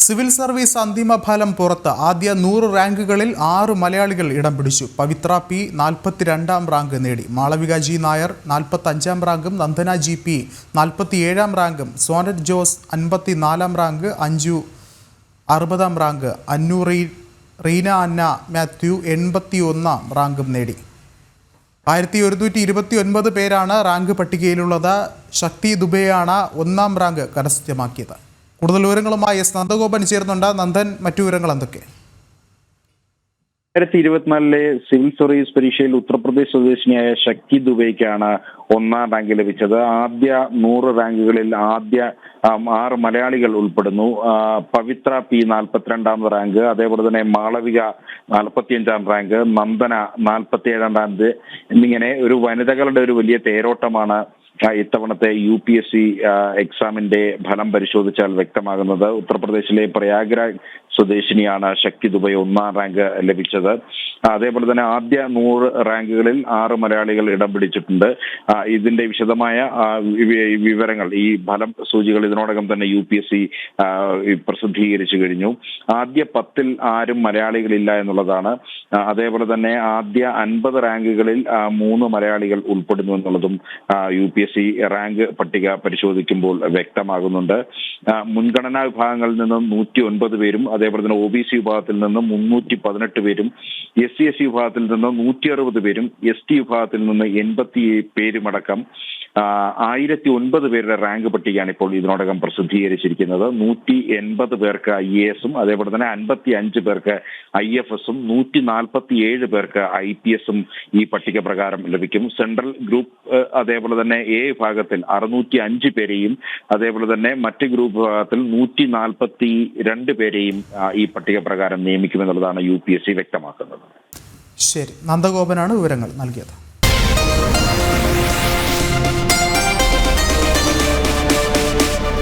Civil service അന്തിമ ഫലം പുറത്ത്. ആദ്യ 100 റാങ്കുകളിൽ 6 മലയാളികൾ ഇടം പിടിച്ചു. പവിത്ര പി 42ാം റാങ്ക് നേടി. മാളവിക ജി നായർ 45ാം റാങ്കും നന്ദന ജി പി 47ാം റാങ്കും സോനറ്റ് ജോസ് 54ാം റാങ്ക്, അഞ്ജു 60ാം റാങ്ക്, അന്നു റീന അന്ന മാത്യു 81ാം റാങ്കും നേടി. 1129 പേരാണ് റാങ്ക് പട്ടികയിലുള്ളത്. ശക്തി ദുബെയാണ് 1ാം റാങ്ക് കരസ്ഥമാക്കിയത്. കൂടുതൽ വിവരങ്ങളുമായി എസ് നന്ദഗോപൻ ചേർന്നുണ്ട്. നന്ദൻ, മറ്റു വിവരങ്ങൾ എന്തൊക്കെ? 2024 സിവിൽ സർവീസ് പരീക്ഷയിൽ ഉത്തർപ്രദേശ് സ്വദേശിനിയായ ശക്തി ദുബൈക്കാണ് 1ാം റാങ്ക് ലഭിച്ചത്. ആദ്യ 100 റാങ്കുകളിൽ ആദ്യ 6 മലയാളികൾ ഉൾപ്പെടുന്നു. പവിത്ര പി 42ാം റാങ്ക്, അതേപോലെ തന്നെ മാളവിക 45ാം റാങ്ക്, നന്ദന 47ാം റാങ്ക് എന്നിങ്ങനെ ഒരു വനിതകളുടെ ഒരു വലിയ തേരോട്ടമാണ് ഇത്തവണത്തെ UPSC എക്സാമിന്റെ ഫലം പരിശോധിച്ചാൽ വ്യക്തമാകുന്നത്. ഉത്തർപ്രദേശിലെ പ്രയാഗ്രാജ് സ്വദേശിനിയാണ് ശക്തി ദുബൈ 1ാം റാങ്ക് ലഭിച്ചത്. അതേപോലെ തന്നെ ആദ്യ 100 റാങ്കുകളിൽ 6 മലയാളികൾ ഇടം പിടിച്ചിട്ടുണ്ട്. ഇതിന്റെ വിശദമായ വിവരങ്ങൾ, ഈ ഫലം സൂചികൾ ഇതിനോടകം തന്നെ UPSC പ്രസിദ്ധീകരിച്ചു കഴിഞ്ഞു. ആദ്യ 10ൽ ആരും മലയാളികളില്ല എന്നുള്ളതാണ്. അതേപോലെ തന്നെ ആദ്യ 50 റാങ്കുകളിൽ 3 മലയാളികൾ ഉൾപ്പെടുന്നു എന്നുള്ളതും UPSC റാങ്ക് പട്ടിക പരിശോധിക്കുമ്പോൾ വ്യക്തമാകുന്നുണ്ട്. മുൻഗണനാ വിഭാഗങ്ങളിൽ നിന്നും 109 പേരും, അതേപോലെ തന്നെ OBC വിഭാഗത്തിൽ നിന്നും 318 പേരും, SC/SC വിഭാഗത്തിൽ നിന്ന് 160 പേരും, ST വിഭാഗത്തിൽ നിന്ന് 80 പേരുമടക്കം 1009 പേരുടെ റാങ്ക് പട്ടികയാണ് ഇപ്പോൾ ഇതിനോടകം പ്രസിദ്ധീകരിച്ചിരിക്കുന്നത്. 180 പേർക്ക് IAS-ഉം, അതേപോലെ തന്നെ 55 പേർക്ക് IFS-ഉം, 147 പേർക്ക് IPS-ഉം ഈ പട്ടിക പ്രകാരം ലഭിക്കും. സെൻട്രൽ ഗ്രൂപ്പ് അതേപോലെ തന്നെ A വിഭാഗത്തിൽ 605 പേരെയും, അതേപോലെ തന്നെ മറ്റ് ഗ്രൂപ്പ് വിഭാഗത്തിൽ 142 പേരെയും ഈ പട്ടിക പ്രകാരം നിയമിക്കുമെന്നുള്ളതാണ് UPSC വ്യക്തമാക്കുന്നത്. ശരി, നന്ദഗോപനാണ് വിവരങ്ങൾ നൽകിയത്.